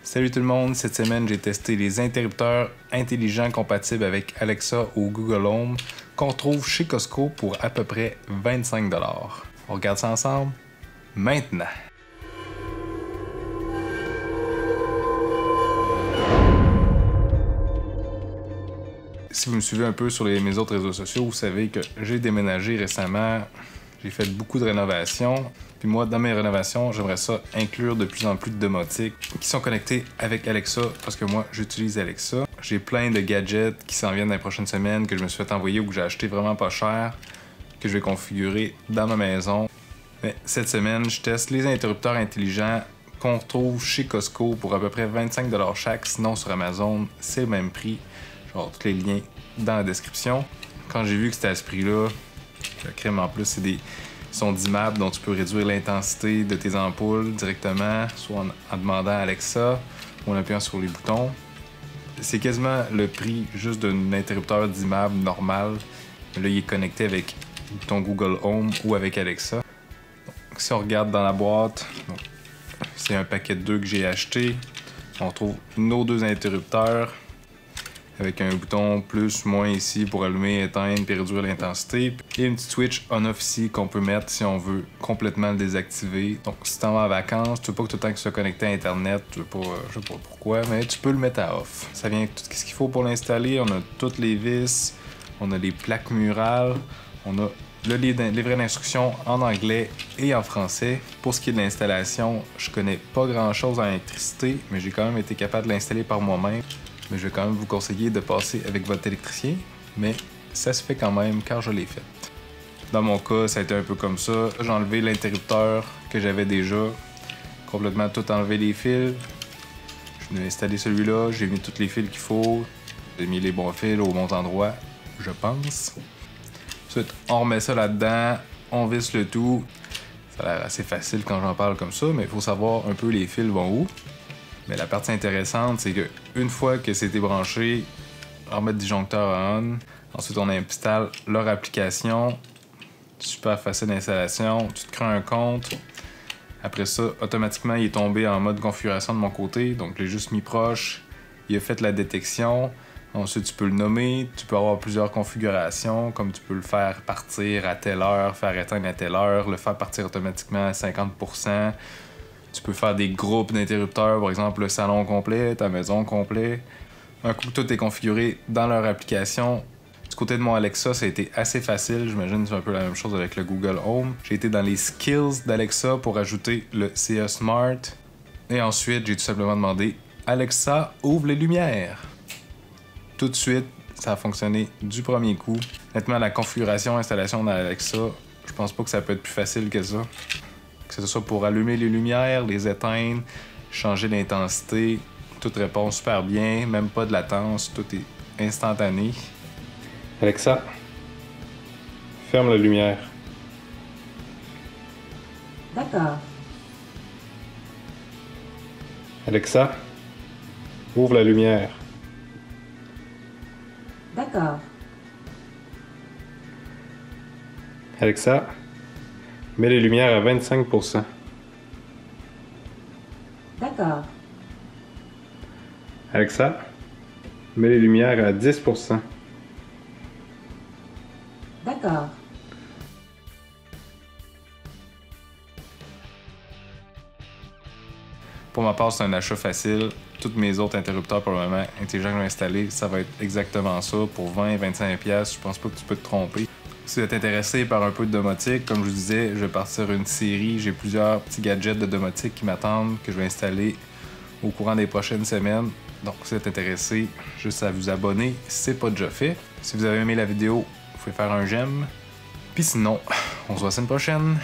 Salut tout le monde, cette semaine j'ai testé les interrupteurs intelligents compatibles avec Alexa ou Google Home qu'on trouve chez Costco pour à peu près 25 $. On regarde ça ensemble maintenant. Si vous me suivez un peu sur mes autres réseaux sociaux, vous savez que j'ai déménagé récemment. J'ai fait beaucoup de rénovations. Puis moi, dans mes rénovations, j'aimerais ça inclure de plus en plus de domotiques qui sont connectés avec Alexa parce que moi, j'utilise Alexa. J'ai plein de gadgets qui s'en viennent dans les prochaines semaines que je me suis fait envoyer ou que j'ai acheté vraiment pas cher, que je vais configurer dans ma maison. Mais cette semaine, je teste les interrupteurs intelligents qu'on trouve chez Costco pour à peu près 25 $ chaque. Sinon, sur Amazon, c'est le même prix. Genre, tous les liens dans la description. Quand j'ai vu que c'était à ce prix-là, la crème en plus, ils sont dimmables, donc tu peux réduire l'intensité de tes ampoules directement, soit en demandant à Alexa ou en appuyant sur les boutons. C'est quasiment le prix juste d'un interrupteur dimmable normal. Là, il est connecté avec ton Google Home ou avec Alexa. Donc, si on regarde dans la boîte, c'est un paquet de 2 que j'ai acheté. On retrouve nos 2 interrupteurs avec un bouton plus, moins ici pour allumer, éteindre et réduire l'intensité. Et une petite switch on-off ici qu'on peut mettre si on veut complètement le désactiver. Donc si t'en vas en vacances, tu veux pas que tout le temps qu'il soit connecté à Internet, je sais pas pourquoi, mais tu peux le mettre à off. Ça vient avec tout ce qu'il faut pour l'installer. On a toutes les vis, on a les plaques murales, on a le livret d'instructions en anglais et en français. Pour ce qui est de l'installation, je connais pas grand-chose en électricité, mais j'ai quand même été capable de l'installer par moi-même. Mais je vais quand même vous conseiller de passer avec votre électricien, mais ça se fait quand même quand je l'ai fait. Dans mon cas, ça a été un peu comme ça. J'ai enlevé l'interrupteur que j'avais déjà, complètement tout enlevé les fils. Je vais installer celui-là, j'ai mis tous les fils qu'il faut, j'ai mis les bons fils au bon endroit, je pense. Ensuite, on remet ça là-dedans, on visse le tout. Ça a l'air assez facile quand j'en parle comme ça, mais il faut savoir un peu les fils vont où. Mais la partie intéressante, c'est que une fois que c'était branché, on remet le disjoncteur on. Ensuite, on installe leur application. Super facile d'installation. Tu te crées un compte. Après ça, automatiquement, il est tombé en mode configuration de mon côté. Donc, je l'ai juste mis proche. Il a fait la détection. Ensuite, tu peux le nommer. Tu peux avoir plusieurs configurations, comme tu peux le faire partir à telle heure, faire éteindre à telle heure, le faire partir automatiquement à 50%. Tu peux faire des groupes d'interrupteurs, par exemple le salon complet, ta maison complet. Un coup que tout est configuré dans leur application. Du côté de mon Alexa, ça a été assez facile. J'imagine que c'est un peu la même chose avec le Google Home. J'ai été dans les skills d'Alexa pour ajouter le CE Smart. Et ensuite, j'ai tout simplement demandé « Alexa, ouvre les lumières ». Tout de suite, ça a fonctionné du premier coup. Honnêtement, la configuration, installation d'Alexa, je pense pas que ça peut être plus facile que ça. Que ce soit pour allumer les lumières, les éteindre, changer l'intensité, tout répond super bien, même pas de latence, tout est instantané. Alexa, ferme la lumière. D'accord. Alexa, ouvre la lumière. D'accord. Alexa, mets les lumières à 25%. D'accord. Alexa, mets les lumières à 10%. D'accord. Pour ma part, c'est un achat facile. Tous mes autres interrupteurs pour le moment intelligents que je vais installer, ça va être exactement ça. Pour 20-25$, je pense pas que tu peux te tromper. Si vous êtes intéressé par un peu de domotique, comme je vous disais, je vais partir une série. J'ai plusieurs petits gadgets de domotique qui m'attendent, que je vais installer au courant des prochaines semaines. Donc, si vous êtes intéressé, juste à vous abonner si c'est pas déjà fait. Si vous avez aimé la vidéo, vous pouvez faire un j'aime. Puis sinon, on se voit la semaine prochaine.